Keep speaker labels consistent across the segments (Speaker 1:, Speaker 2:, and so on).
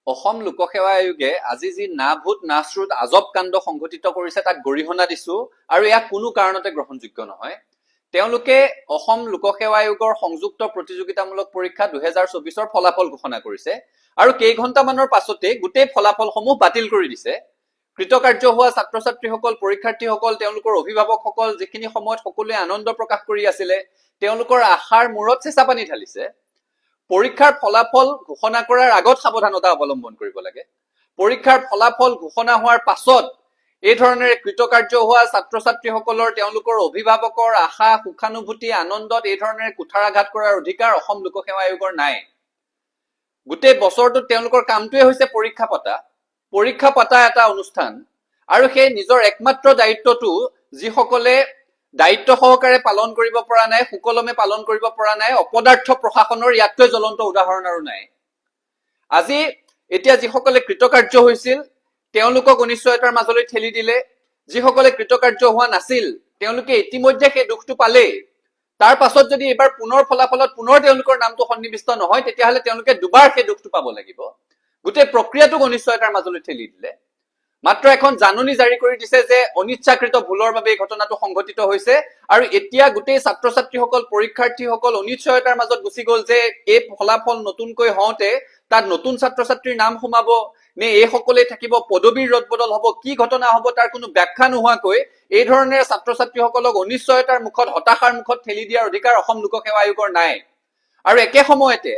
Speaker 1: অসম লোকসেৱা আয়োগে আজি যি না ভূত না শ্ৰুত আজব কাণ্ড সংঘটিত কৰিছে তাক গৰিহণা দিছো আৰু ইয়াক কোনো কাৰণতে গ্ৰহণযোগ্য নহয়। তেওঁলোকে অসম লোকসেৱা আয়োগৰ সংযুক্ত প্ৰতিযোগিতামূলক পৰীক্ষা 2024ৰ ফলাফল ঘোষণা কৰিছে আৰু কেইঘণ্টামানৰ পাছতে গোটেই ফলাফলসমূহ বাতিল কৰি দিছে। কৃতকাৰ্য হোৱা ছাত্ৰ ছাত্ৰীসকল, পৰীক্ষাৰ্থীসকল, তেওঁলোকৰ অভিভাৱকসকল যিখিনি সময়ত সকলোৱে আনন্দ প্ৰকাশ কৰি আছিলে, তেওঁলোকৰ আশাৰ মূৰত চেঁচা পানী ঢালিছে। পৰীক্ষাৰ ফলাফল ঘোষণা কৰাৰ আগত সাৱধানতা অৱলম্বন কৰিব লাগে। পৰীক্ষাৰ ফলাফল ঘোষণা হোৱাৰ পাছত এই ধৰণেৰে কৃতকাৰ্য হোৱা ছাত্ৰ ছাত্ৰীসকলৰ, তেওঁলোকৰ অভিভাৱকৰ আশা, সুখানুভূতি, আনন্দত এই ধৰণেৰে কুঠাৰাঘাত কৰাৰ অধিকাৰ অসম লোকসেৱা আয়োগৰ নাই। গোটেই বছৰটোত তেওঁলোকৰ কামটোৱে হৈছে পৰীক্ষা পতা এটা অনুষ্ঠান, আৰু সেই নিজৰ একমাত্ৰ দায়িত্বটো যিসকলে দায়িত্ব সহকাৰে পালন কৰিব পৰা নাই, সুকলমে পালন কৰিব পৰা নাই, অপদাৰ্থ প্ৰশাসনৰ ইয়াতকৈ জ্বলন্ত উদাহৰণ আৰু নাই। আজি এতিয়া যিসকলে কৃতকাৰ্য হৈছিল তেওঁলোকক অনিশ্চয়তাৰ মাজলৈ ঠেলি দিলে, যিসকলে কৃতকাৰ্য হোৱা নাছিল তেওঁলোকে ইতিমধ্যে সেই দুখটো পালেই। তাৰ পাছত যদি এবাৰ পুনৰ ফলাফলত পুনৰ তেওঁলোকৰ নামটো সন্নিৱিষ্ট নহয়, তেতিয়াহ'লে তেওঁলোকে দুবাৰ সেই দুখটো পাব লাগিব। গোটেই প্ৰক্ৰিয়াটোক অনিশ্চয়তাৰ মাজলৈ ঠেলি দিলে। মাত্ৰ এখন জাননী জাৰি কৰি দিছে যে অনিচ্ছাকৃত ভুলৰ বাবে এই ঘটনাটো সংঘটিত হৈছে, আৰু এতিয়া গোটেই ছাত্ৰ ছাত্ৰীসকল, পৰীক্ষাৰ্থীসকল অনিশ্চয়তাৰ মাজত গুচি গ'ল যে এই ফলাফল নতুনকৈ হওঁতে তাত নতুন ছাত্ৰ ছাত্ৰীৰ নাম সোমাব নে এইসকলেই থাকিব, পদবীৰ ৰদবদল হ'ব, কি ঘটনা হ'ব তাৰ কোনো ব্যাখ্যা নোহোৱাকৈ এই ধৰণেৰে ছাত্ৰ ছাত্ৰীসকলক অনিশ্চয়তাৰ মুখত, হতাশাৰ মুখত ঠেলি দিয়াৰ অধিকাৰ অসম লোকসেৱা আয়োগৰ নাই। আৰু একে সময়তে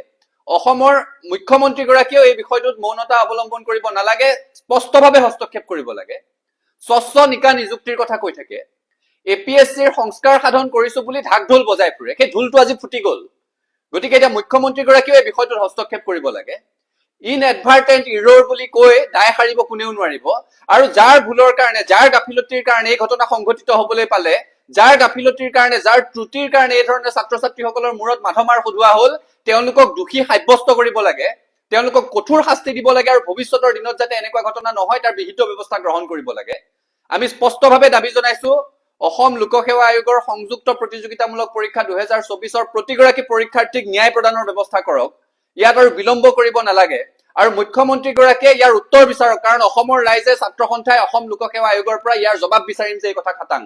Speaker 1: অসমৰ মুখ্যমন্ত্ৰীগৰাকীয়েও এই বিষয়টোত মৌনতা অৱলম্বন কৰিব নালাগে, স্পষ্টভাৱে হস্তক্ষেপ কৰিব লাগে। স্বচ্ছ নিকা নিযুক্তিৰ কথা কৈ থাকে, APSCৰ সংস্কাৰ সাধন কৰিছো বুলি ঢাক ঢোল বজাই ফুৰে, সেই ঢোলটো আজি ফুটি গ'ল। গতিকে এতিয়া মুখ্যমন্ত্ৰীগৰাকীয়েও এই বিষয়টোত হস্তক্ষেপ কৰিব লাগে। ইনএডভাৰ্টেণ্ট ইৰৰ বুলি কৈ দায় সাৰিব কোনেও নোৱাৰিব, আৰু যাৰ ভুলৰ কাৰণে, যাৰ গাফিলতিৰ কাৰণে এই ঘটনা সংঘটিত হবলৈ পালে, যাৰ গাফিলতিৰ কাৰণে, যাৰ ত্ৰুটিৰ কাৰণে এই ধৰণে ছাত্ৰ ছাত্ৰীসকলৰ মূৰত মাধমাৰ সজোৱা হ'ল, তেওঁলোকক দোষী সাব্যস্ত কৰিব লাগে, তেওঁলোকক কঠোৰ শাস্তি দিব লাগে, আৰু ভৱিষ্যতৰ দিনত যাতে এনেকুৱা ঘটনা নহয় তাৰ বিহিত ব্যৱস্থা গ্ৰহণ কৰিব লাগে। আমি স্পষ্টভাৱে দাবী জনাইছো, অসম লোকসেৱা আয়োগৰ সংযুক্ত প্ৰতিযোগিতামূলক পৰীক্ষা 2024ৰ প্ৰতিগৰাকী পৰীক্ষাৰ্থীক ন্যায় প্ৰদানৰ ব্যৱস্থা কৰক। ইয়াত আৰু বিলম্ব কৰিব নালাগে, আৰু মুখ্যমন্ত্ৰীগৰাকীয়ে ইয়াৰ উত্তৰ বিচাৰক, কাৰণ অসমৰ ৰাইজে, ছাত্ৰ সন্থাই অসম লোকসেৱা আয়োগৰ পৰা ইয়াৰ জবাব বিচাৰিম যে এই কথা খাটাং।